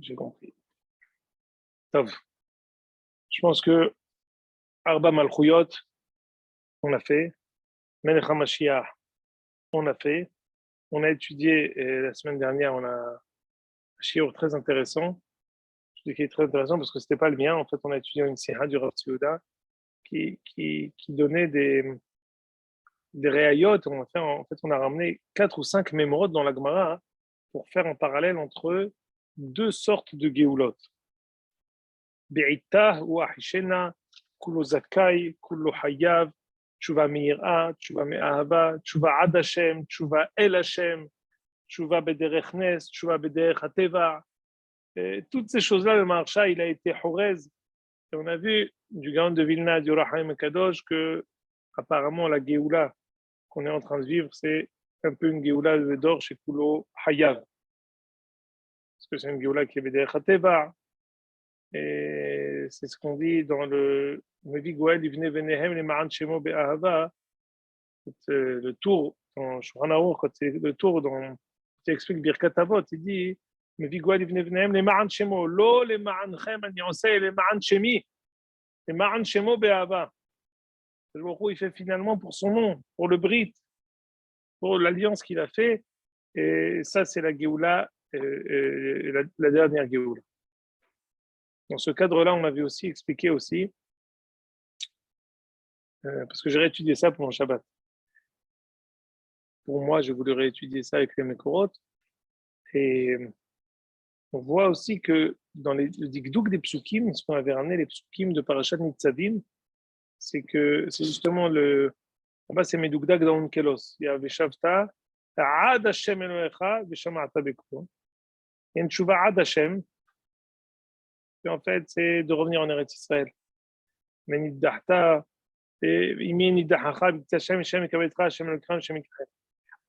j'ai compris. Top. Je pense que Arba Malchouyot, on a fait. Melech HaMashiach, on a fait. On a étudié, et la semaine dernière, on a un shiur très intéressant. Je dis qu'il est très intéressant parce que ce n'était pas le mien. En fait, on a étudié une siha du Rav Tzviuda qui donnait des réayotes. En fait, on a ramené 4 ou 5 mémorotes dans la Gemara hein, pour faire un parallèle entre deux sortes de Géoulot. Be'ita ou Ahishena, Kulo Zakai, Kulo Hayav, Tshuva Me'ira, Tshuva Me'ahava, Tshuva Ad Hashem, Tshuva El Hashem, Tshuva Bederech Nes, Tshuva Bederech Hateva. Toutes ces choses-là, le Maharsha, il a été Horez. Et on a vu du Gaon de Vilna, du Rahaim Kadosh, que apparemment la Géoula qu'on est en train de vivre, c'est un peu une Géoula d'or chez Kulo Hayav. Parce que c'est une Géoula qui est Bederech Hateva. Et c'est ce qu'on dit dans le Mevi Goel, Ivne Venehem, les Ma'an Shemo Be'ahava. Le tour dans Shulchan Aruch, quand c'est le tour dans, tu expliques Birkat Avot, il dit Mevi Goel, Ivne Venehem, les Ma'an Shemo, lo les Ma'an Chem, Ani Osei, les Ma'an Shemi, les Ma'an Shemo Be'ahava. Le Baruch il fait finalement pour son nom, pour le Brit, pour l'alliance qu'il a fait. Et ça, c'est la Géoula, la dernière Géoula. Dans ce cadre-là, on avait aussi expliqué aussi, parce que j'ai réétudié ça pour mon Shabbat. Pour moi, j'ai voulu réétudier ça avec les Mekorot. Et on voit aussi que dans le Dikdouk des Psukim, ce qu'on avait ramené, les Psukim de Parashat Nitzavim, c'est que c'est justement le. Là-bas, c'est Medugdak dans Kelos. Il y a Veshavta, Ad Hashem Elohecha, Veshamata Bekro. Il y a une Tshuva Ad Hashem. Et en fait, c'est de revenir en Eretz Israël. Mais Niddahta,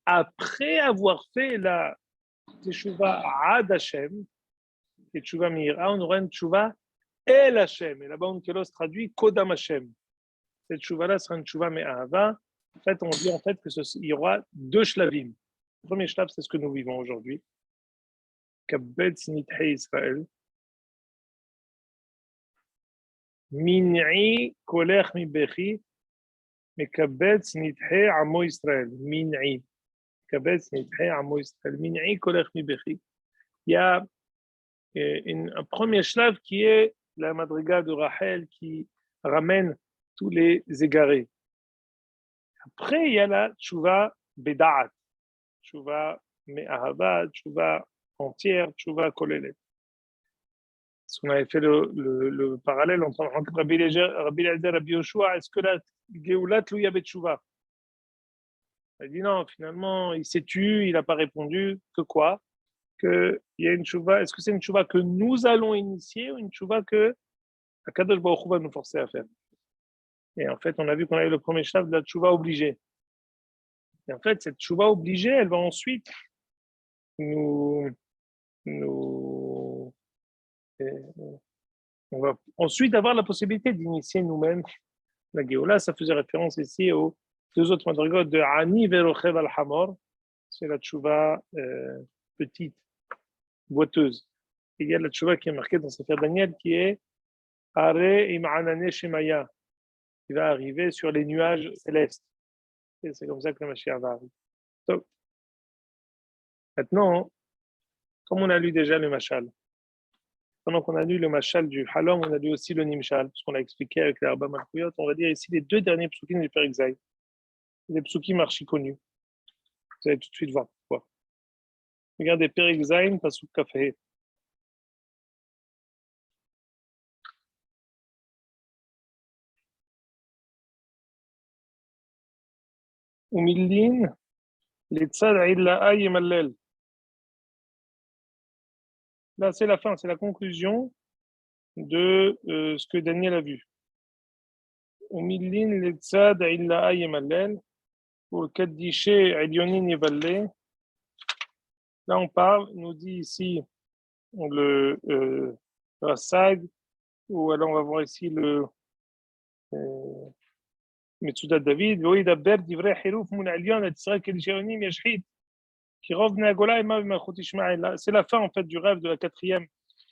après avoir fait la Teshuva Ad Hashem, et Teshuva Me'ira, on aura une Teshuva El Hashem. Et là-bas, on traduit Kodam Hashem. Cette Teshuva-là sera une Teshuva Me'ahava. En fait, on dit en fait qu'il y aura deux shlavim. Le premier shlav, c'est ce que nous vivons aujourd'hui. Kabetz Nithei Israël. Min'i kolech mi bechi, mekabetz nidhe amo Israël. Min'i. Kabetz nidhe amo Israël. Min'i kolech mi bechi. Il y a un premier shlav qui est la madriga de Rachel qui ramène tous les égarés. Après, il y a la tshuva beda'at. Tshuva me'ahava, tshuva entière, tshuva kolelet. Parce qu'on avait fait le parallèle entre Rabbi Eliezer et Rabbi Yoshua, est-ce que la Géoula tlouya betchouva? Il a dit non, finalement, il s'est tué, il n'a pas répondu. Que quoi? Qu'il y a une tchouva. Est-ce que c'est une tchouva que nous allons initier ou une tchouva que Akadosh Baruch Hu va nous forcer à faire? Et en fait, on a vu qu'on a eu le premier shlav de la tchouva obligée. Et en fait, cette tchouva obligée, elle va ensuite nous on va ensuite avoir la possibilité d'initier nous-mêmes la Géoula. Ça faisait référence ici aux deux autres madrigotes de Ani Verochev al-Hamor. C'est la tchouva petite, boiteuse. Et il y a la tchouva qui est marquée dans Sefer Daniel qui est Are Im'anane Shemaya, qui va arriver sur les nuages célestes. Et c'est comme ça que le Mashiach va arriver. Donc, maintenant, comme on a lu déjà le Mashal, pendant qu'on a lu le Mashal du Halom, on a lu aussi le Nimshal, ce qu'on a expliqué avec les Arba Malchouyot. On va dire ici les deux derniers psukim du Perek Zayin. Des psukim archi connus. Vous allez tout de suite voir pourquoi. Regardez Perek Zayin, Pasuk Kafeh. Umillin, Litzad Illa'a Yemallel. Là, c'est la fin, c'est la conclusion de ce que Daniel a vu. Umillin, Litzad Illa'a Yemallel. Pour Kaddiché Elyonin Yevalle. Là, on parle, nous dit ici le Rassag, ou alors on va voir ici le Metsudat David. C'est la fin en fait du rêve de la quatrième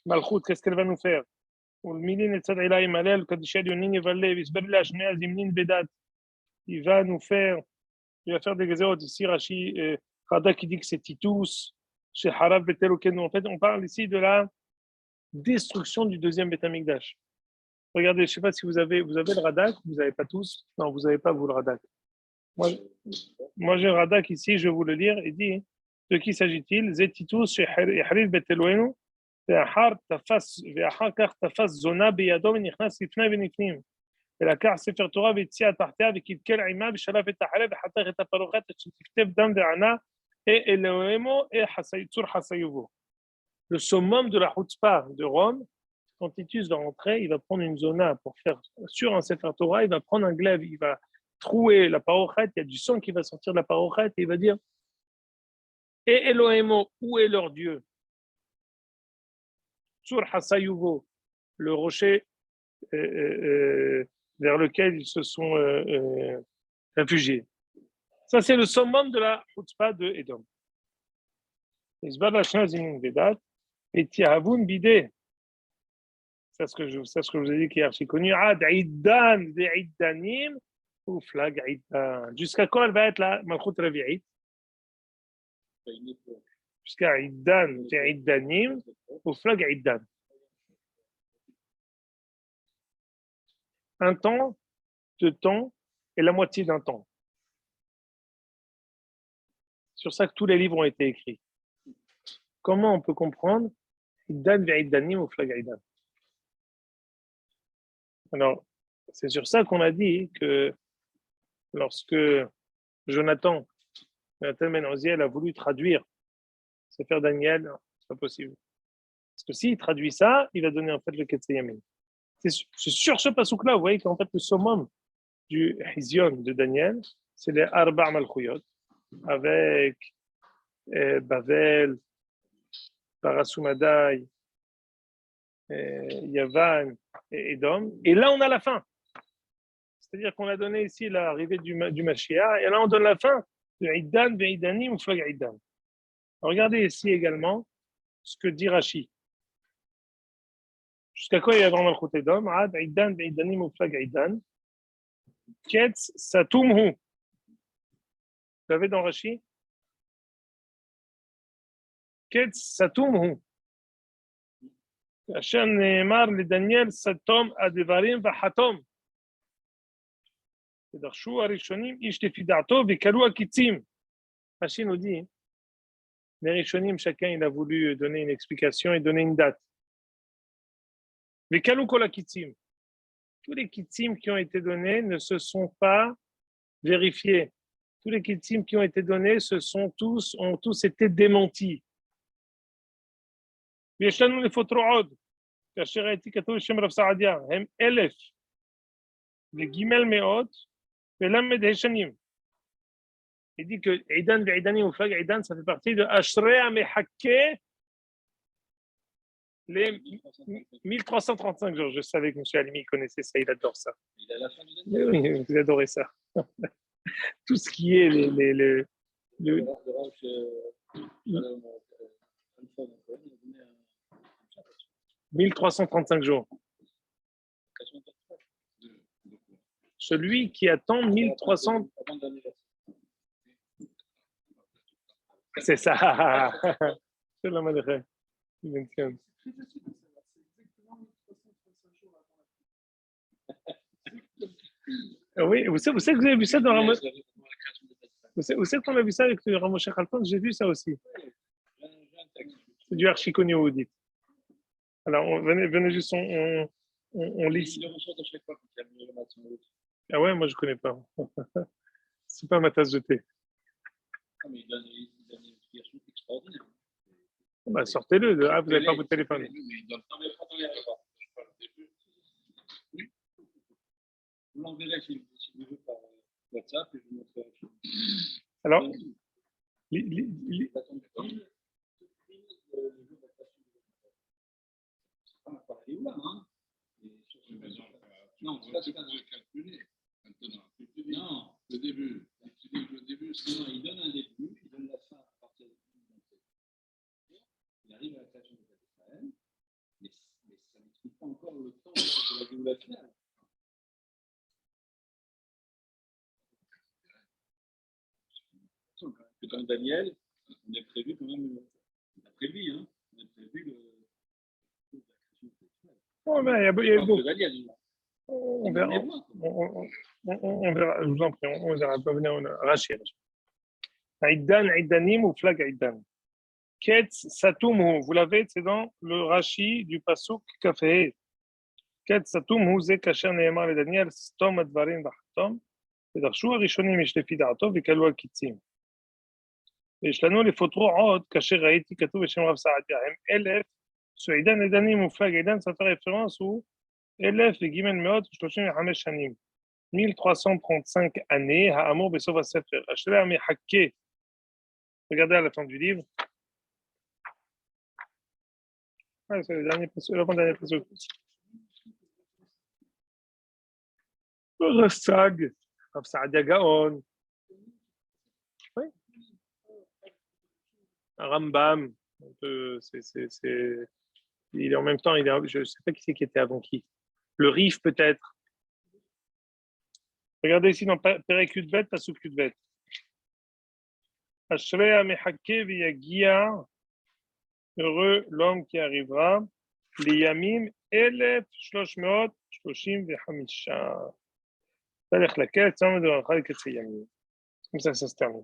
Malchut, qu'est-ce qu'elle va nous faire? Il va nous faire, il va faire des gazérotes ici, Rashi, Rada qui dit que c'est Titus, chez Harav Betel Okenu. En fait, on parle ici de la destruction du deuxième Beth Amikdash. Regardez, je ne sais pas si vous avez le Radak, vous n'avez pas tous. Non, vous n'avez pas, vous, le Radak. Moi, j'ai le Radak ici, je vais vous le lire. Il dit, de qui s'agit-il? Zetitus chez Hariv Betel Okenu. ואחר כך תפס זונה בידו ונכנס לפני ונפנים. ולקח ספר תורה והציע תחתיה וקלקל עימה ושלף את החלב וחתך את הפרוכת שטפטף דם וענה אלוהימו צור חסיובו. Le summum de la chutzpah de Rome, quand Titus va rentrer, il va prendre une zona pour faire sur un sefer Torah, il va prendre un glaive, il va trouer la parochet, il y a du sang qui va sortir de la parochet et il va dire et Elohimo, où est leur Dieu? Sur Hassayuvo, le rocher vers lequel ils se sont réfugiés. Ça, c'est le summum de la chutzpah de Edom. Et Tihavun Bidé, c'est ce que je vous ai dit qui est archi connu. Ad Iddan ve'iddanim ou flag Iddan. Jusqu'à quand elle va être la Malchut Ravi'it? Jusqu'à Iddan ve'iddanim ou flag Iddan. Un temps, 2 temps et la moitié d'un temps. Sur ça que tous les livres ont été écrits. Comment on peut comprendre Iddan ve'iddanim ou flag Iddan? Alors, c'est sur ça qu'on a dit que lorsque Jonathan Ben Oziel a voulu traduire Sefer Daniel, c'est pas possible. Parce que s'il traduit ça, il va donner en fait le Ketseyamin. C'est sur ce pasouk-là, vous voyez qu'en fait le summum du Hizion de Daniel, c'est les Arba' Malchuyot, avec Bavel, Parasumadai, Yavan et Edom. Et là, on a la fin. C'est-à-dire qu'on a donné ici l'arrivée du Mashiach, et là, on donne la fin de Iddan, Ve'idanim ou Flag Iddan. Regardez ici également ce que dit Rashi. Jusqu'à quoi il y a vraiment le côté d'homme? Ad, Iddan, Ve'idanim ou Flag Iddan. Ketz, Satumhu. Vous avez dans Rashi? Ketz, Satumhu. Asher Nehemar le Daniel, Satom, Adevarim, Vahatom. ודרשו הראשונים איש לפי דעתו וכלו הקיצים. Rashi nous dit, les Rishonim, chacun il a voulu donner une explication et donner une date. וכלו כל הקיצים. Tous les kitzim qui ont été donnés ne se sont pas vérifiés. Tous les kitzim qui ont été donnés ont tous été démentis. ויש לנו לפטרו עוד, כאשר הייתי כתוב בשם רב סעדיה, הם 1,000 וגימל מאות ולמד השנים. Il dit que Idan ve'idani ou flag Idan, ça fait partie de Ashrei HaMechakeh, les 1335 jours. Je savais que M. Halimi connaissait ça, il adore ça. Il a la fin de l'année. Oui, vous adorez ça. Tout ce qui est le 1335 jours. Celui qui attend 1300. C'est ça. C'est la malheur. Oui, vous savez que vous avez vu ça dans Ramosh. Vous savez qu'on a vu ça avec le Ramosh Khalpan, j'ai vu ça aussi. C'est du archiconi vous dites. Alors, venez juste, on lit. Ah ouais, moi je connais pas. C'est pas ma tasse de thé. Mais il donne une explication extraordinaire. Bah, sortez-le. Ah, vous n'avez pas votre téléphone. Vous l'enverrez si vous voulez par WhatsApp et je vous montrerai. Alors, non, c'est pas ce que vous calculez maintenant. Non, le début. Le début, sinon il donne un début, il donne la fin à partir de il arrive à la création de l'État d'Israël, la finale. Dans Daniel, on a prévu quand même, après lui, hein, on a prévu Oh, mais il y a beaucoup. Daniel. On verra. On verra. Je vous en prie, on verra. Pas venir Rachid. Aïdan, Aïdanim ou Flag Aïdan. Ketz Satumhu, vous l'avez, c'est dans le Rashi du Pasuk Kafé. Ketz Satumhu, c'est Kasher Nehemar le Daniel, Stom Advarim Vachatom, ודרשו הראשונים יש לפי דעתו וקלו הקיצים. ויש לנו לפותרו עוד, כאשר ראיתי כתוב בשם רב סעדיה, הם 1000, סועידן עידנים מופלג עידן, ספר רפרנס הוא 1135 שנים. 1335 années, האמור בסוף הספר. השאלה המחכה, regardez à la fin du livre. Ah, c'est le dernier passage, l'avant-dernier passage. Le Rassag, Rav Saadia Gaon. Oui. Rambam. Il est en même temps, je ne sais pas qui c'est qui était avant qui. Le Rif peut-être. Regardez ici dans Perek Yudbet, Pasuk Yudbet. Ashrei Mehaké Viyagia. Heureux l'homme qui arrivera. Liyamim 1335. Comme ça se termine.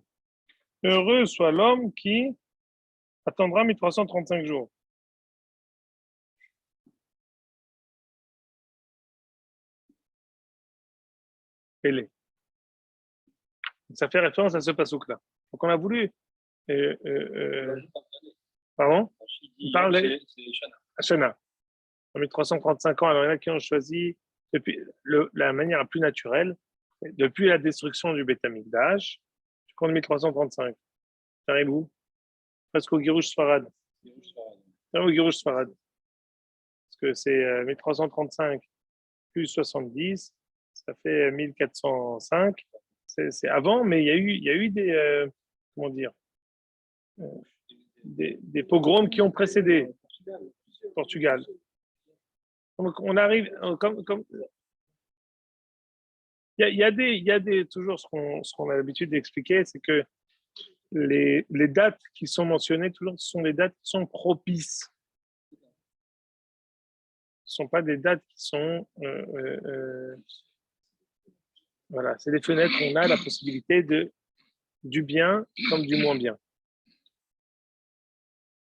Heureux soit l'homme qui attendra 1335 jours. Pélé. Ça fait référence à ce passouk-là. Donc on a voulu. Pardon? Il parle de Shana. En 1335 ans, alors il y en a qui ont choisi depuis la manière la plus naturelle, depuis la destruction du Beth Amikdash, jusqu'en 1335. Ça arrive où? Presque au Girouche Sfarad. Au Girouche Sfarad. Parce que c'est 1335 plus 70, ça fait 1405. C'est avant, mais il y a eu des, comment dire, des pogroms qui ont précédé Portugal. Donc on arrive il y a des toujours ce qu'on a l'habitude d'expliquer, c'est que les dates qui sont mentionnées toujours ce sont des dates qui sont propices. Ce ne sont pas des dates qui sont voilà, c'est des fenêtres où on a la possibilité du bien comme du moins bien.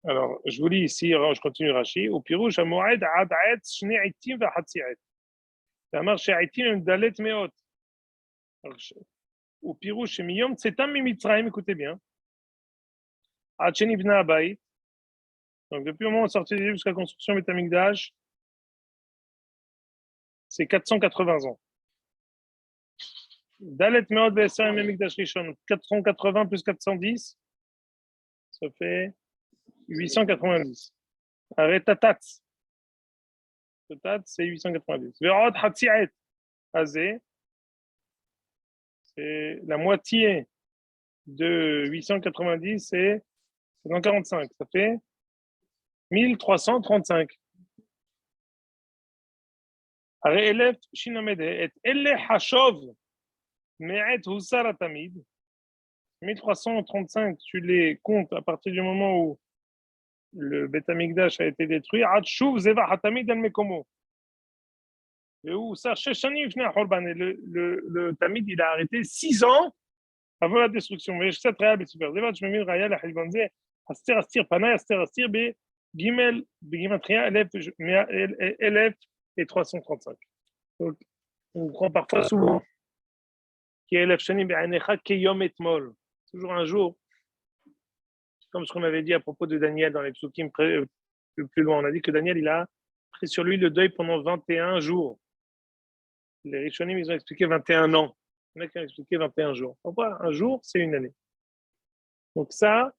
Alors, je vous lis ici, je continue Rashi. Au pirouche, à Moed, ad aet, shne aitim va hatsi aet. Ça marche chez aitim, dalet meot. Au pirouche, chez miyom, tsetam mi mitzraim, écoutez bien. Ad sheni bna abayit. Donc, depuis le moment où on est sorti jusqu'à la construction Beth Amikdash, c'est 480 ans. Dalet meot ve'eser Beth Amikdash rishon. 480 plus 410, ça fait 890. Arrête Tatat. Tatat, c'est 890. Verot Hatzi'et. Azé, c'est la moitié de 890, c'est 145. Ça fait 1335. Arrête Elef Shinamed et Elle Hashov. Me'et Husar Atamid. 1335, tu les comptes à partir du moment où le Beth Amikdash a été détruit. Adshuv Zeva Hatamid El Mekomo. Et où ça, le Tamid, il a arrêté 6 ans avant la destruction. Mais je sais très bien, super. Je me mets Raya, la Hilbanze, Aster Astir, Pana, Aster Astir, B, Gimel, Gimatria, Elef et 335. Donc, on prend parfois souvent qui est Elef Shani, Be'anecha, Keyom et Mol. Toujours un jour, comme ce qu'on avait dit à propos de Daniel dans les psukim plus loin. On a dit que Daniel, il a pris sur lui le deuil pendant 21 jours. Les Rishonim, ils ont expliqué 21 ans. Il y en a qui ont expliqué 21 jours. Pourquoi? Un jour, c'est une année. Donc ça,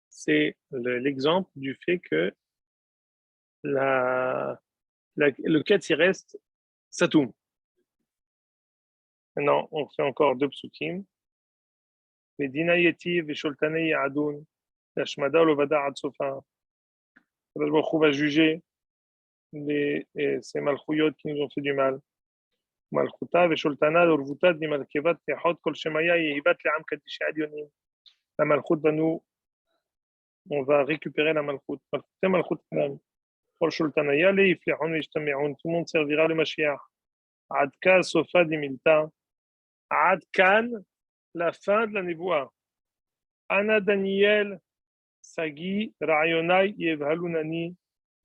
c'est l'exemple du fait que le Ketz, il reste Satoum. Maintenant, on fait encore 2 psukim. Medina Yetiv et Sholtanei Ya'adun, Yashmada Olovada Adsofa. Le Baruch Hu va juger ces malchouyot qui nous ont fait du mal. Malchuta, Vesholtana, Orvuta, Dimalkevat, Tehot, Kol Shemaya, Yehivat, Le'am Kadish Adionim. La malchout va nous, on va récupérer la malchout. Malchout, Kol Sholtana, Yale, Iflehon, Vishtameon, tout le monde servira le Mashiach. Adka, Sofa, Dimilta. Adkan, la fin de la névoie. Anna Daniel, Sagi, Rayonai, Yevhalunani,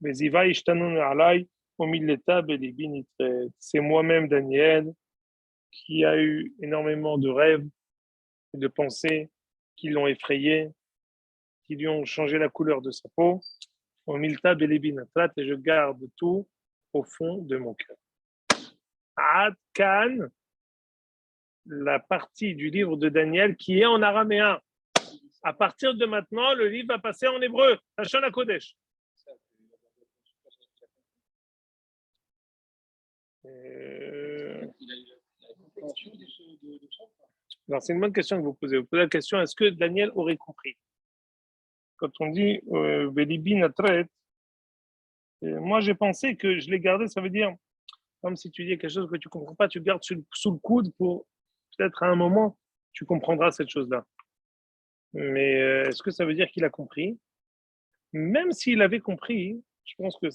Beziva, Ishtanun, Alay, Omileta, Belibi, Nitret. C'est moi-même, Daniel, qui a eu énormément de rêves et de pensées qui l'ont effrayé, qui lui ont changé la couleur de sa peau. Omilta, Belibi, Nitret, et je garde tout au fond de mon cœur. Adkan, la partie du livre de Daniel qui est en araméen. À partir de maintenant, le livre va passer en hébreu, Lashon HaKodesh. Alors, c'est une bonne question que vous posez. Vous posez la question, est-ce que Daniel aurait compris? Quand on dit Belibi Natret, moi j'ai pensé que je l'ai gardé, ça veut dire, comme si tu dis quelque chose que tu ne comprends pas, tu le gardes sous le coude pour peut-être à un moment, tu comprendras cette chose-là. Mais est-ce que ça veut dire qu'il a compris? Même s'il avait compris, je pense que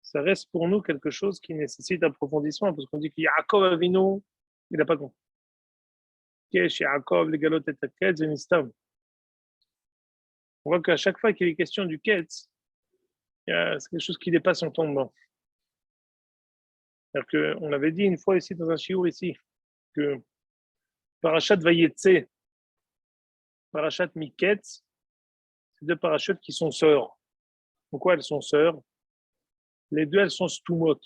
ça reste pour nous quelque chose qui nécessite approfondissement, parce qu'on dit qu'il y a Yaakov Avinu, il n'a pas compris. Kesh Yaakov, les galotes et Ketz, Zenistam. On voit qu'à chaque fois qu'il est question du Ketz, c'est quelque chose qui dépasse entendement. C'est-à-dire qu'on avait dit une fois ici, dans un shiur ici, que Parashat Vayetse, Parashat Miketz, c'est deux parachutes qui sont sœurs. Pourquoi elles sont sœurs? Les deux, elles sont stumot.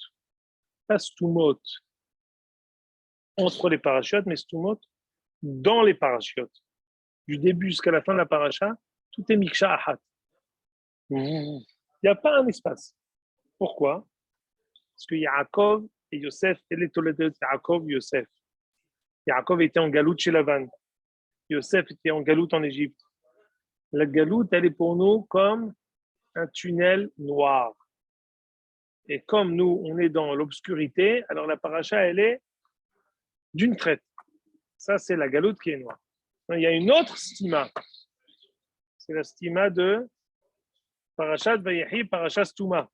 Pas stumot entre les parachutes, mais stumot dans les parachutes. Du début jusqu'à la fin de la paracha, tout est miksha ahat. Il n'y a pas un espace. Pourquoi? Parce que Yaakov et Yosef, et les Toledot, Yaakov, Yosef. Yaakov était en galoute chez Lavan. Yosef était en galoute en Égypte. La galoute, elle est pour nous comme un tunnel noir. Et comme nous, on est dans l'obscurité, alors la paracha, elle est d'une traite. Ça, c'est la galoute qui est noire. Il y a une autre stima. C'est la stima de Parashat Vayehi, Parashat Stuma.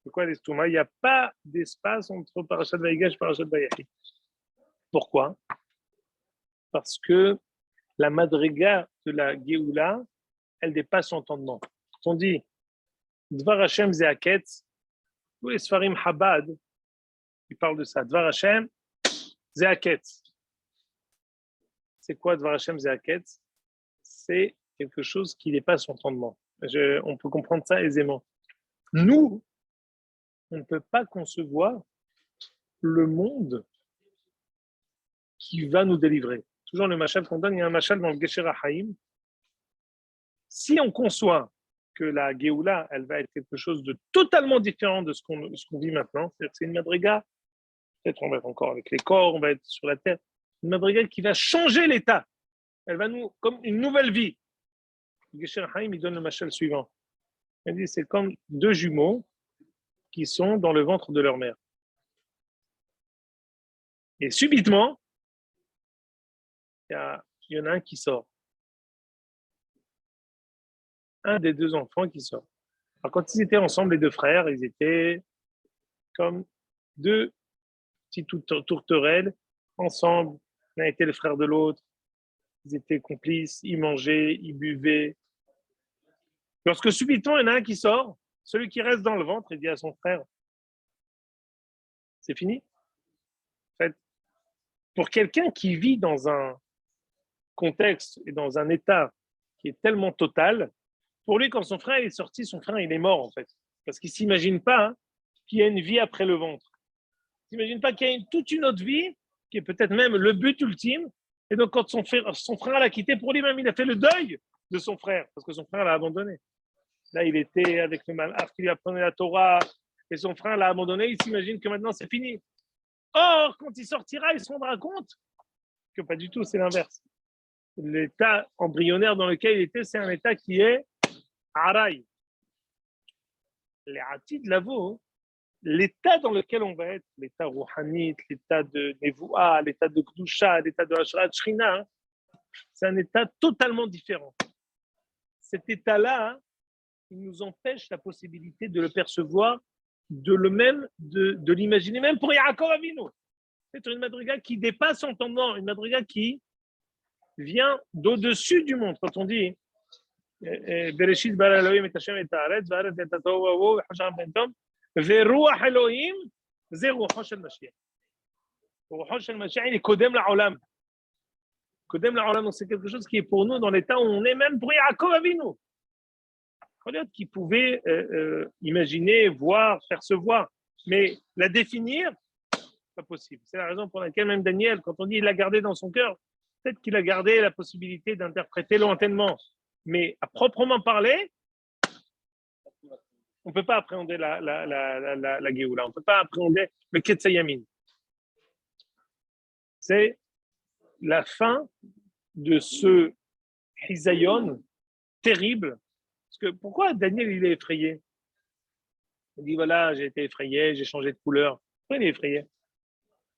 C'est quoi les Stuma? Il n'y a pas d'espace entre Parashat Vayigash et Parashat Vayehi. Pourquoi? Parce que la madriga de la Géoula, elle dépasse l'entendement. On dit Dvar Hashem Zeaketz, tous les Sfarim Chabad, ils parlent de ça. Dvar Hashem Zeaketz. C'est quoi Dvar Hashem Zeaketz? C'est quelque chose qui dépasse l'entendement. On peut comprendre ça aisément. Nous, on ne peut pas concevoir le monde qui va nous délivrer. Toujours le machal qu'on donne, il y a un machal dans le Gesher HaHaim. Si on conçoit que la Géoula, elle va être quelque chose de totalement différent de ce qu'on vit maintenant, c'est une madriga, peut-être on va être encore avec les corps, on va être sur la terre, une madriga qui va changer l'état. Elle va nous, comme une nouvelle vie. Le Gesher HaHaim, il donne le machal suivant. Il dit, c'est comme deux jumeaux qui sont dans le ventre de leur mère. Et subitement, il y en a un qui sort. Un des deux enfants qui sort. Alors, quand ils étaient ensemble, les deux frères, ils étaient comme deux petites tourterelles, ensemble. L'un était le frère de l'autre. Ils étaient complices, ils mangeaient, ils buvaient. Lorsque subitement, il y en a un qui sort, celui qui reste dans le ventre, il dit à son frère, c'est fini. En fait, pour quelqu'un qui vit dans un contexte et dans un état qui est tellement total, pour lui, quand son frère est sorti, son frère, il est mort, en fait. Parce qu'il ne s'imagine pas qu'il y a une vie après le ventre. Il ne s'imagine pas qu'il y a toute une autre vie, qui est peut-être même le but ultime. Et donc, quand son frère l'a quitté, pour lui-même, il a fait le deuil de son frère, parce que son frère l'a abandonné. Là, il était avec le malach qui lui apprenait la Torah, et son frère l'a abandonné, il s'imagine que maintenant, c'est fini. Or, quand il sortira, il se rendra compte que pas du tout, c'est l'inverse. L'état embryonnaire dans lequel il était, c'est un état qui est Araï. les Atid Lavo, l'état dans lequel on va être, l'état rouhanit, l'état de Nevoua, l'état de Kdusha, l'état de Hashrat Shrina, c'est un état totalement différent. Cet état-là, il nous empêche la possibilité de le percevoir, de l'imaginer, même pour Yaakov Avinu. C'est une madriga qui dépasse son temps, une madriga qui vient d'au-dessus du monde. Quand on dit Bereshit bara Elohim et Hashem et Haaretz, Haaretz et Tohu Vabohu, Hasham ben Tom, Veruach Elohim, זה רוחו של משיח. רוחו של משיח, il est קודם לעולם. קודם לעולם, donc c'est quelque chose qui est pour nous dans l'état où on est même pour Yaakov Avinu. Qui pouvait imaginer, voir, percevoir, mais la définir, pas possible. C'est la raison pour laquelle même Daniel, quand on dit il l'a gardé dans son cœur, peut-être qu'il a gardé la possibilité d'interpréter lointainement, mais à proprement parler, on ne peut pas appréhender la Géoula, on ne peut pas appréhender le Ketsayamin. C'est la fin de ce Hisayon terrible. Parce que pourquoi Daniel il est effrayé? Il dit voilà, j'ai été effrayé, j'ai changé de couleur. Pourquoi il est effrayé?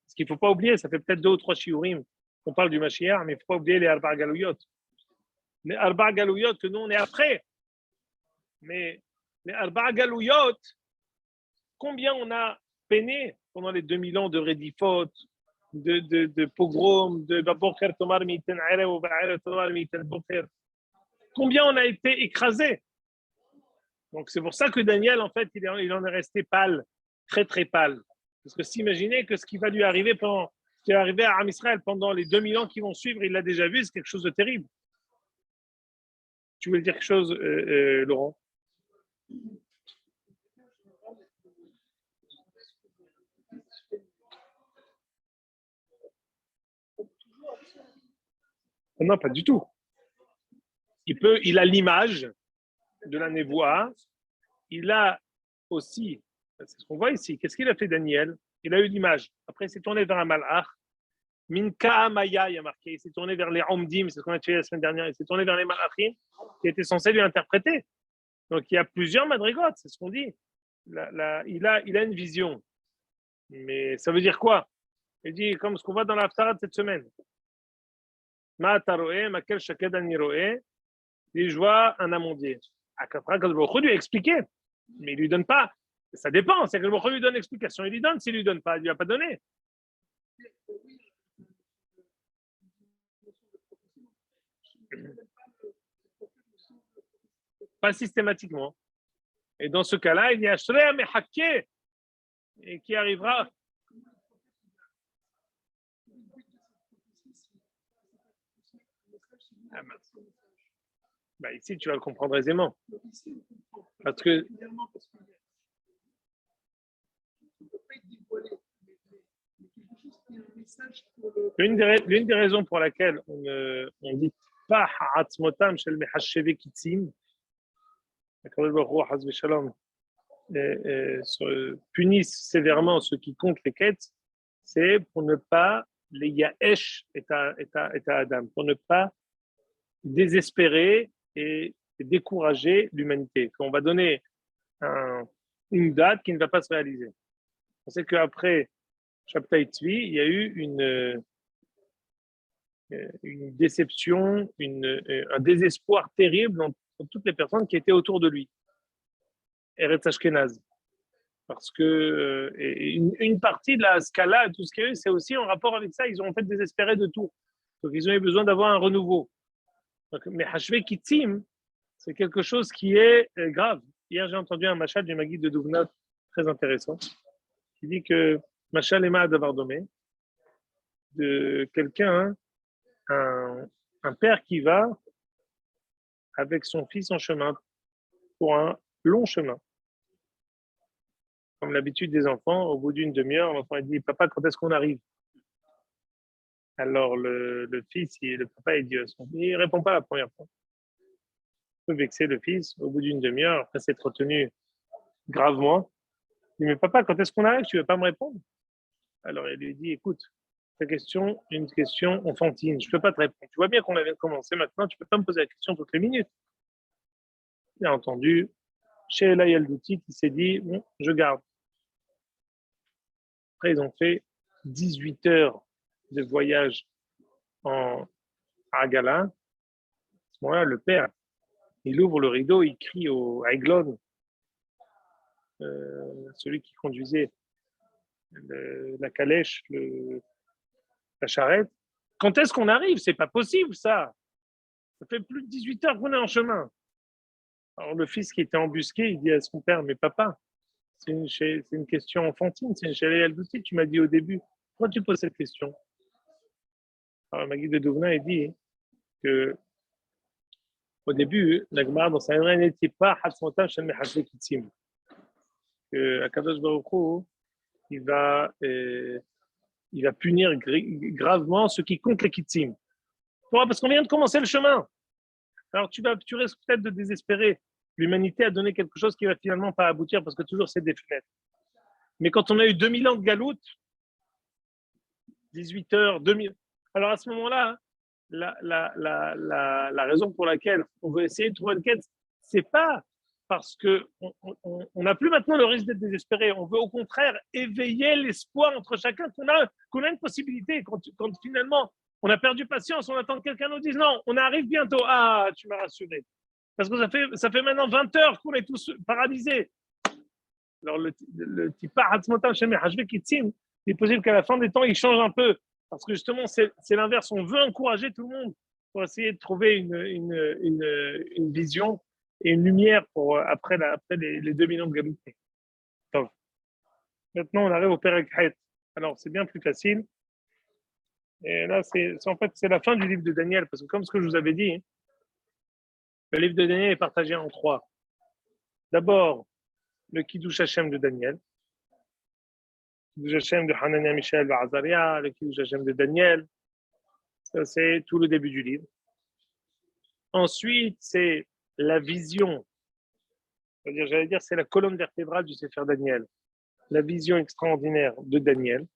Parce qu'il ne faut pas oublier, ça fait peut-être 2 ou 3 shiurim qu'on parle du Mashiach, mais il ne faut pas oublier les Arba Galouyot. Les Arba Galouyot que nous on est après. Mais les Arba Galouyot, combien on a peiné pendant les 2000 ans de Redifot, de pogrom, de Babocher Tomar Miten Ere ou Ba'ere Tomar Miten Bocher. Combien on a été écrasé. Donc c'est pour ça que Daniel, en fait, il en est resté pâle, très très pâle. Parce que s'imaginer que ce qui va lui arriver ce qui est arrivé à Am Israël pendant les 2000 ans qui vont suivre, il l'a déjà vu, c'est quelque chose de terrible. Tu voulais dire quelque chose, Laurent? Non, pas du tout. Il a l'image de la névoie, il a aussi, c'est ce qu'on voit ici, qu'est-ce qu'il a fait Daniel? Il a eu l'image. Après, il s'est tourné vers un malach. Minka Maya, il y a marqué. Il s'est tourné vers les Omdim, c'est ce qu'on a fait la semaine dernière. Il s'est tourné vers les malachim qui étaient censés lui interpréter. Donc, il y a plusieurs madrigotes, c'est ce qu'on dit. Il a une vision. Mais ça veut dire quoi? Il dit, comme ce qu'on voit dans l'Haftarah de cette semaine. Ma taroé, makel shaked aniroé. Il dit, je vois un amandier. Akafra, quand le lui a expliqué. Mais il ne lui donne pas. Ça dépend. C'est que le lui donne l'explication. Il lui donne. S'il ne lui donne pas, il ne lui a pas donné. Pas systématiquement. Et dans ce cas-là, il y a Shreya Mehaké et qui arrivera. Bah ici, tu vas le comprendre aisément. Parce que l'une des raisons pour laquelle on ne dit pas Ha'atzmotam shel Mehashevi Kitzim, punissent sévèrement ceux qui comptent les quêtes, c'est pour ne pas les Yaesh et à Adam, pour ne pas désespérer et décourager l'humanité. Qu'on va donner une date qui ne va pas se réaliser. On sait qu'après Shabtai Tzvi, il y a eu une déception, un désespoir terrible dans toutes les personnes qui étaient autour de lui. Eretz Ashkenaz. Parce que une partie de la Scala, tout ce qu'il y a eu, c'est aussi en rapport avec ça. Ils ont en fait désespéré de tout. Donc ils ont eu besoin d'avoir un renouveau. Donc, mais Hashvé Kitzim, c'est quelque chose qui est grave. Hier, j'ai entendu un machal du Maguide de Douvnat très intéressant qui dit que machal ema d'avoir domé de quelqu'un, un père qui va avec son fils en chemin pour un long chemin. Comme l'habitude des enfants, au bout d'une demi-heure, l'enfant dit « Papa, quand est-ce qu'on arrive ?» Alors le fils, le papa, il dit il répond pas la première fois. Il peut vexer le fils, au bout d'une demi-heure, après s'être retenu gravement. Il dit « Mais papa, quand est-ce qu'on arrive? Tu ne veux pas me répondre ?» Alors il lui dit « Écoute, ta question est une question enfantine, je ne peux pas te répondre. Tu vois bien qu'on avait commencé maintenant, tu ne peux pas me poser la question toutes les minutes. » Il a entendu, Chez Ela Yaldouti, il s'est dit, bon, je garde. Après, ils ont fait 18 heures de voyage en Agala. À ce moment-là, le père, il ouvre le rideau, il crie au Aiglon, celui qui conduisait la calèche, la charrette. Quand est-ce qu'on arrive? C'est pas possible, ça. Ça fait plus de 18 heures qu'on est en chemin. Alors, le fils qui était embusqué, il dit à son père, mais papa, c'est une question enfantine, c'est une chérie aussi, tu m'as dit au début. Pourquoi tu poses cette question? Alors, Magui de Douvna, il dit que au début, la Gemara dans sa Gemara n'était pas Hatzmotam Shem Mechashe Kitsim. Que Akadosh Baruch Hu, il va punir gravement ceux qui comptent les Kitsim. Pourquoi? Parce qu'on vient de commencer le chemin. Alors tu risques peut-être de désespérer. L'humanité a donné quelque chose qui va finalement pas aboutir parce que toujours c'est des fenêtres. Mais quand on a eu 2000 ans de galoute, 18 heures, 2000. Alors à ce moment-là, la raison pour laquelle on veut essayer de trouver le quête, c'est pas parce que on n'a plus maintenant le risque d'être désespéré. On veut au contraire éveiller l'espoir entre chacun qu'on a une possibilité. Quand finalement on a perdu patience, on attend que quelqu'un nous dise non, on arrive bientôt. Ah, tu m'as rassuré. Parce que ça fait maintenant 20 heures qu'on est tous paralysés. Alors le Tipa Hatzmotam Shem Mechashe Kitsim, il est possible qu'à la fin des temps, il change un peu. Parce que justement, c'est l'inverse. On veut encourager tout le monde pour essayer de trouver une vision et une lumière pour après les 2 millions de galoutes. Maintenant, on arrive au Perek Het. Alors, c'est bien plus facile. Et là, en fait, c'est la fin du livre de Daniel. Parce que comme ce que je vous avais dit, le livre de Daniel est partagé en 3. D'abord, le Kiddush Hashem de Daniel. Le Kiddush Hashem de Hanania, Michel, Azaria, le Kiddush Hashem de Daniel. Ça, c'est tout le début du livre. Ensuite, c'est la vision. J'allais dire, c'est la colonne vertébrale du Sefer Daniel. La vision extraordinaire de Daniel,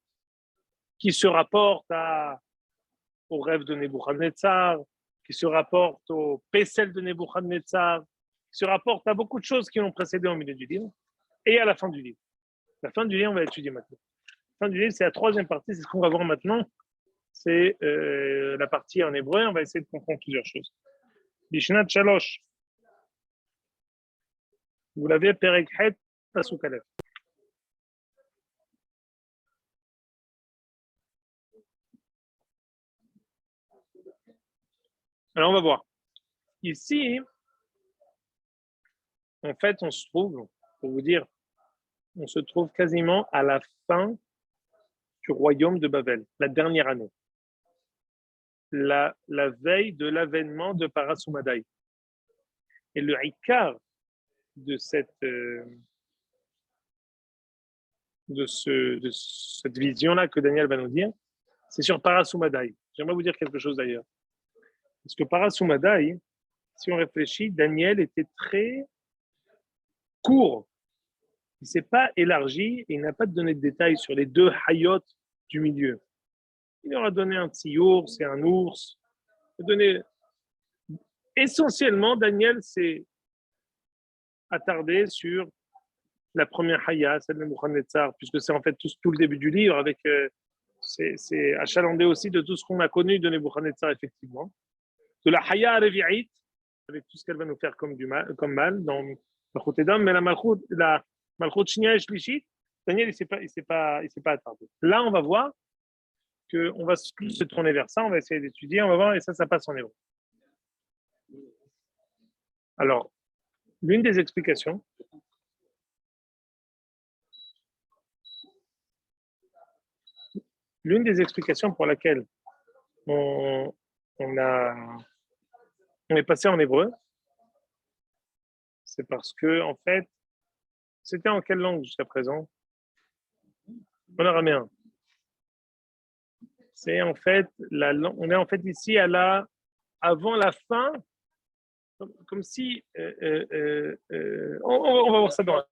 qui se rapporte au rêve de Nebuchadnezzar, qui se rapporte au Pessel de Nebuchadnezzar, qui se rapporte à beaucoup de choses qui l'ont précédé au milieu du livre, et à la fin du livre. La fin du livre, on va étudier maintenant. La fin du livre, c'est la 3e partie, c'est ce qu'on va voir maintenant. C'est la partie en hébreu, on va essayer de comprendre plusieurs choses. Mishnat Shalosh. Vous l'avez, Perek Het, Pasuk Aleph. Alors, on va voir. Ici, en fait, on se trouve, pour vous dire, on se trouve quasiment à la fin du royaume de Babel, la dernière année. La veille de l'avènement de Parasumadaï. Et le Ikar de cette vision-là que Daniel va nous dire, c'est sur Parasumadaï. J'aimerais vous dire quelque chose d'ailleurs. Parce que Parasumadaï, si on réfléchit, Daniel était très court. Il ne s'est pas élargi et il n'a pas donné de détails sur les 2 hayot du milieu. Il leur a donné un petit ours et un ours. Essentiellement, Daniel s'est attardé sur la première haya, celle de Nebuchadnezzar, puisque c'est en fait tout le début du livre, avec c'est achalandé aussi de tout ce qu'on a connu de Nebuchadnezzar, effectivement. De la haya revi'it, avec tout ce qu'elle va nous faire comme mal dans Malchut Edom, mais la Malchut Shnia et Shlishit, Daniel, il s'est pas attardé. Là, on va voir qu'on va se tourner vers ça, on va essayer d'étudier, on va voir, et ça passe en hébreu. Alors, l'une des explications, pour laquelle on est passé en hébreu, c'est parce que, en fait, c'était en quelle langue jusqu'à présent? En araméen. C'est en fait on est en fait ici avant la fin, comme si on va voir ça dans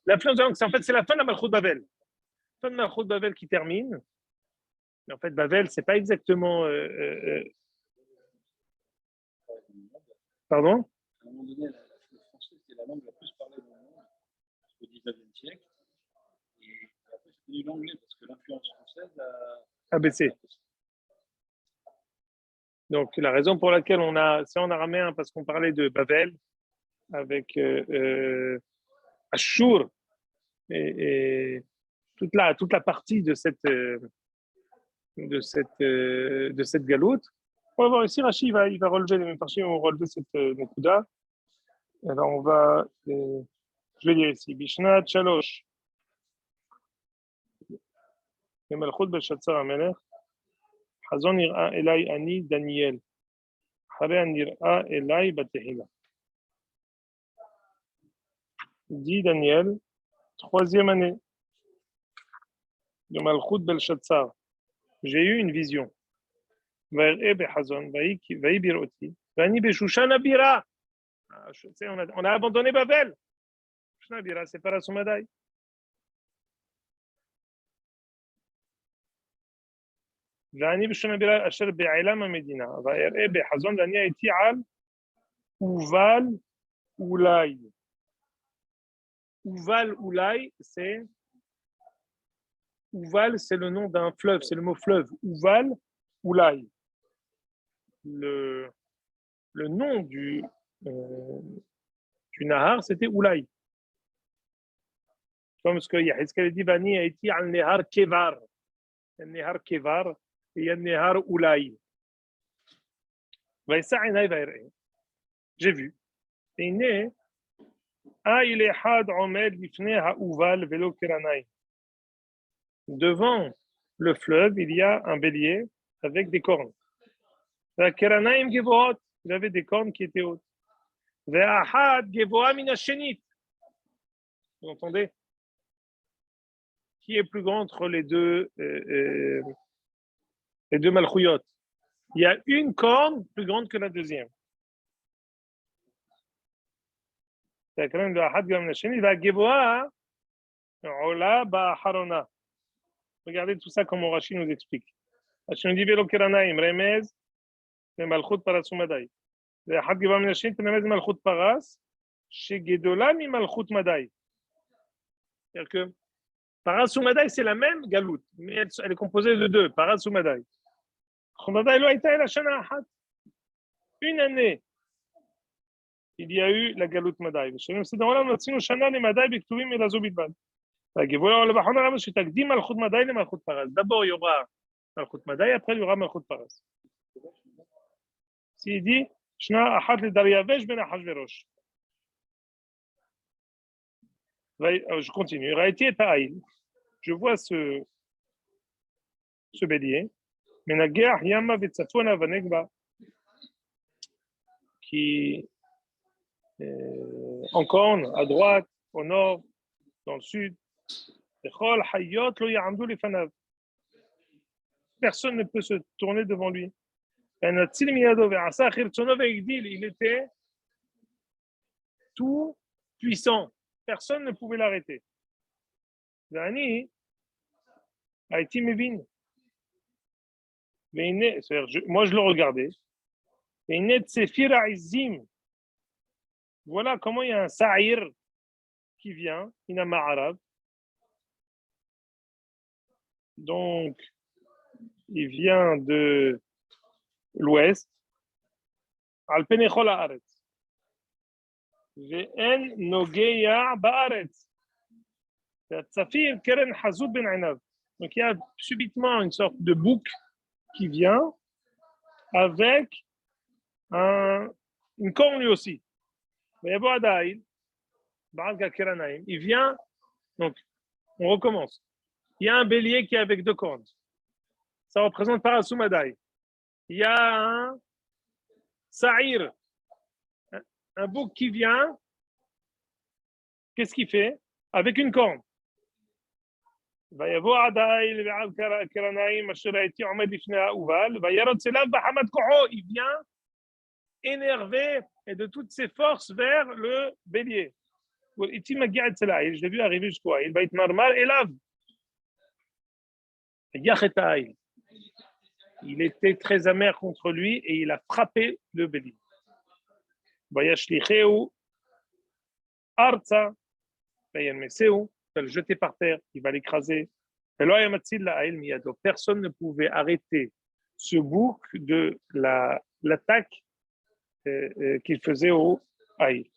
la fin de langue. En fait, c'est la fin de la Malchut Bavel. La fin de la Malchut Bavel qui termine. Mais en fait, Bavel, c'est pas exactement. Pardon? À un moment donné, le français, c'est la langue la plus parlée. anglais parce que l'influence française a baissé. Donc, la raison pour laquelle c'est en araméen, parce qu'on parlait de Babel avec Ashur et toute la partie de cette galoute. On va voir ici, Rashi il va relever les mêmes parties, on va relever cette Nekuda. Alors, je vais lire ici, Bishnat Shalosh. במלכות בלשאצר המלך, חזון נראה אליי אני דניאל, אחרי הנראה אליי בתחילה. Dit Daniel, 3e année de Malchut Belshazzar, j'ai eu une vision. ויראה בחזון, ויהי בראותי, ואני בשושן הבירה. On a abandonné Babel. Shushan הבירה, c'est pas la Soumadaï. ואני בשושן הבירה אשר בעילם המדינה, ויראה בחזון, ואני הייתי על אובל אולי. Ouval Oulai, Ouval, c'est le nom d'un fleuve, c'est le mot fleuve. Ouval Oulai. Le nom du Nahar, c'était Oulai. Comme ce que Yahizkel dit, Bani a été al Nehar Kevar. Le Nehar Kevar et le Nehar Oulai. J'ai vu. Et né. Devant le fleuve, il y a un bélier avec des cornes. Il avait des cornes qui étaient hautes. Vous entendez? Qui est plus grand entre les deux malchouyot? Il y a une corne plus grande que la deuxième. Regardez tout ça comme Rashi nous explique. Rashi nous dit Velo Keranaim, Remez, Malchut Paras Umadai. ואחד גבוה מן השני תרמז מלכות פרס, שגדולה ממלכות מדי. C'est-à-dire que Paras Umadai, c'est la même galoute, mais elle est composée de deux, Paras Umadai. Umadai lo hayta ela shana achat. Une année. Il y a eu la galoute Madai. D'abord, il y aura Malchut Madai, après, il y aura Malchut Paras. S'il dit, je continue. Je vois ce bélier. Qui en corne, à droite, au nord, dans le sud. Personne ne peut se tourner devant lui. Il était tout puissant. Personne ne pouvait l'arrêter. Moi, je le regardais. Voilà comment il y a un sa'ir qui vient, inama arabe. Donc, il vient de l'ouest. Al-Penechol haaretz. Ve'en nogeya ba'aretz. Tzafir keren hazout ben einav. Donc, il y a subitement une sorte de bouc qui vient avec une corne lui aussi. Il vient, donc on recommence. Il y a un bélier qui est avec deux cornes. Ça représente Paras Umadai. Il y a un sa'ir, un bouc qui vient. Qu'est-ce qu'il fait? Avec une corne. Il vient énervé et de toutes ses forces vers le bélier. Je l'ai vu arriver jusqu'au Haïl. Il était très amer contre lui et il a frappé le bélier. Il va le jeter par terre, il va l'écraser. Personne ne pouvait arrêter ce bouc de l'attaque qu'il faisait au Haïl.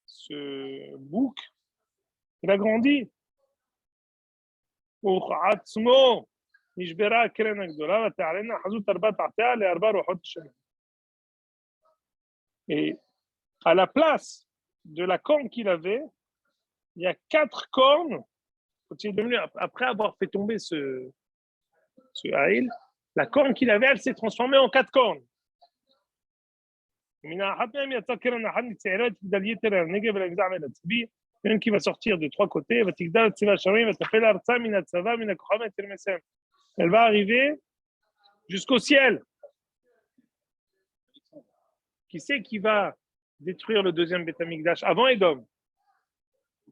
Ce bouc, il a grandi. Et à la place de la corne qu'il avait, il y a 4 cornes. Après avoir fait tomber ce Haïl, la corne qu'il avait, elle s'est transformée en 4 cornes. Une qui va sortir de 3 côtés, elle va arriver jusqu'au ciel. Qui c'est qui va détruire le deuxième Beth Amikdash avant Edom?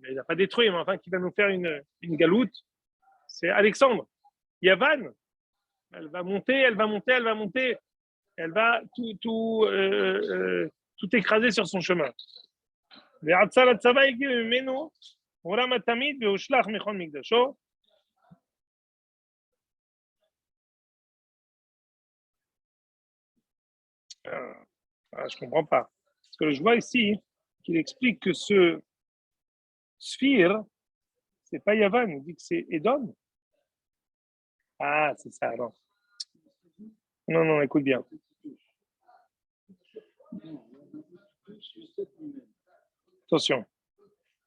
Il n'a pas détruit, mais enfin qui va nous faire une galoute, c'est Alexandre. Yavan, elle va monter, elle va tout écraser sur son chemin. Je comprends pas. Parce que je vois ici qu'il explique que ce Sphire, c'est pas Yavan, il dit que c'est Edom. Ah, c'est ça, alors. Non, écoute bien. Attention.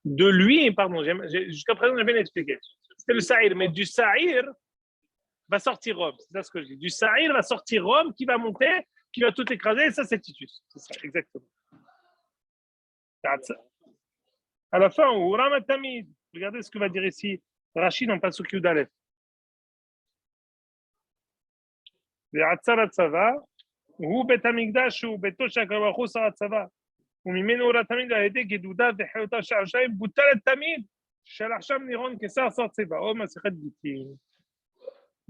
De lui, pardon, jusqu'à présent, j'ai bien expliqué. C'était le Sa'ir, mais du Sa'ir va sortir Rome. C'est ça ce que je dis. Du Sa'ir va sortir Rome qui va monter, qui va tout écraser, et ça, c'est Titus. C'est ça, exactement. À la fin, Uram Tamid, regardez ce que va dire ici Rachid en Pasuk Yudalef. ועצר הצבא, הוא בית המקדש שהוא ביתו שהקדוש ברוך הוא שר הצבא, וממנו הורה תמיד על ידי גדודיו וחיותיו של הרשעים, בוטלת תמיד שלח שם נירון כשר שר צבאו מסכת גיטין.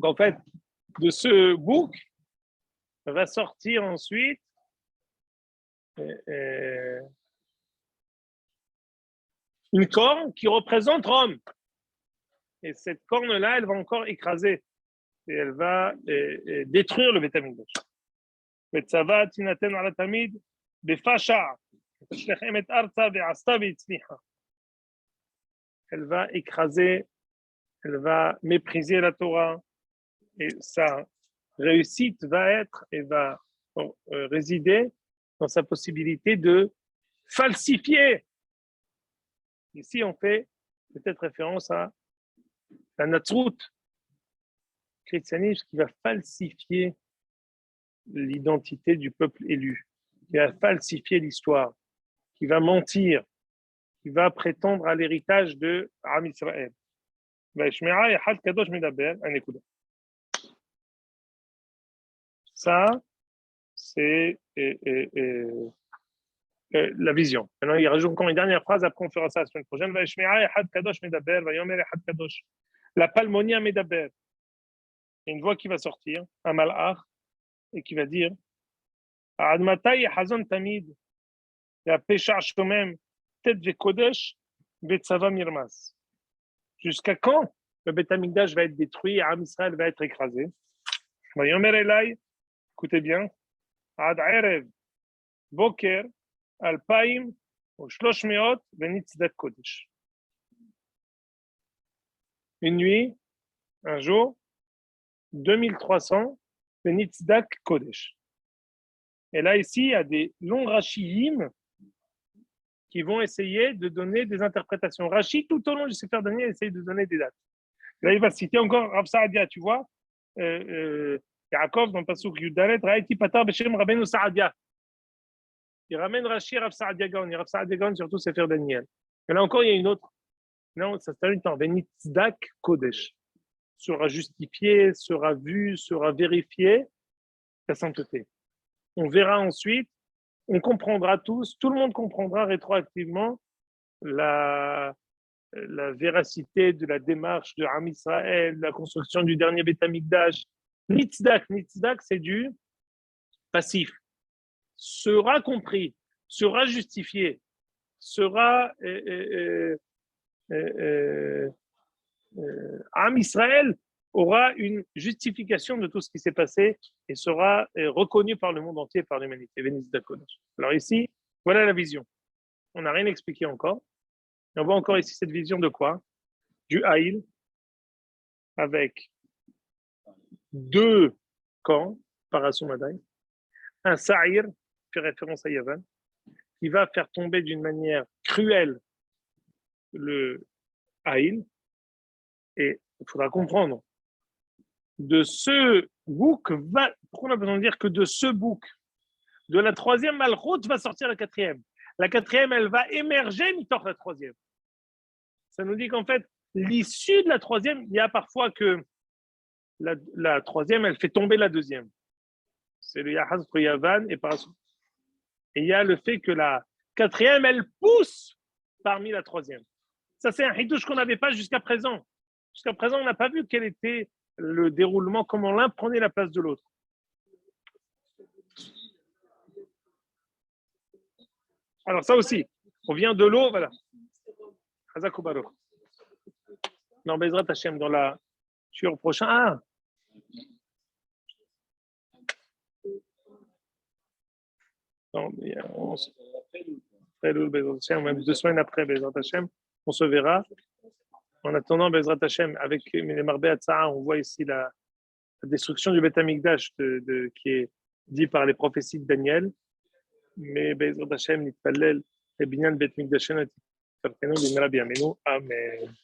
En fait, de ce bouc va sortir ensuite une corne qui représente Rome. Et cette corne-là, elle va encore écraser. Et elle va détruire le Beth Amikdash. וצבא תינתן על התמיד בפשע, תשלחם את ארצה ועשתה והצליחה. Elle va écraser, elle va mépriser la Torah, et sa réussite va être et va résider dans sa possibilité de falsifier. Ici, on fait peut-être référence à la Natsrut, christianisme qui va falsifier l'identité du peuple élu, qui va falsifier l'histoire, qui va mentir, qui va prétendre à l'héritage de Am Israël. Ça, c'est la vision. Maintenant, il rajoute encore une dernière phrase, après on fera ça la semaine prochaine. La palmonia medaber. Il y a une voix qui va sortir, un malach, et qui va dire Admatai Hazon Tamid, la Pesha Shomem, Tet Vekodesh, Betsava Mirmas. Jusqu'à quand le Beth Amikdash va être détruit et Am Israël va être écrasé? Vayomer Elai, écoutez bien, Ad Erev, Boker, Alpaim, Shlosh Meot, Venitzdak Kodesh. Une nuit, un jour, 2300, Venitzdak Kodesh. Et là, ici, il y a des longs Rachiyim qui vont essayer de donner des interprétations. Rashi, tout au long du Sefer Daniel, essaye de donner des dates. Là, il va citer encore Rav Saadia, tu vois. Yaakov, dans le Pasuk Yudalet, Raïti Patar Beshem Rabbeinu Saadia. Il ramène Rashi Rav Saadia Gaon. Rav Saadia Gaon, surtout Sefer Daniel. Et là encore, il y a une autre. Non, ça se termine en Venitzdak Kodesh. Sera justifié, sera vu, sera vérifié la sainteté. On verra ensuite, on comprendra tous, tout le monde comprendra rétroactivement la véracité de la démarche de Am Israël, la construction du dernier Beth Amikdash. Nitzdak, c'est du passif. Sera compris, sera justifié, sera Am Israël aura une justification de tout ce qui s'est passé et sera reconnu par le monde entier, par l'humanité. Alors ici, voilà la vision. On n'a rien expliqué encore. Et on voit encore ici cette vision de quoi? Du Haïl, avec deux camps, Parasumadai, un Sa'ir, fait référence à Yavan, qui va faire tomber d'une manière cruelle le Haïl. Et il faudra comprendre, de ce bouc, pourquoi on a besoin de dire que de ce bouc, de la troisième malchoute va sortir la quatrième. La quatrième, elle va émerger, mi-tort la troisième. Ça nous dit qu'en fait, l'issue de la troisième, il y a parfois que la troisième, elle fait tomber la deuxième. C'est le Yahaz entre Yavan et Parasou. Et il y a le fait que la quatrième, elle pousse parmi la troisième. Ça, c'est un hidouche qu'on n'avait pas jusqu'à présent. Jusqu'à présent, on n'a pas vu quel était le déroulement, comment l'un prenait la place de l'autre. Alors ça aussi, on vient de l'eau, voilà. Non, Bezrat Hashem, dans la sur prochain. Ah, non, même 2 semaines après Bezrat Hashem, on se verra. En attendant Bezrat Hashem, avec les Marbé Hatza'a, on voit ici la destruction du Beth Amikdash qui est dit par les prophéties de Daniel. Mais Bezrat Hashem, Nitpallel, et Binyan Beth Amikdashenu, Amen.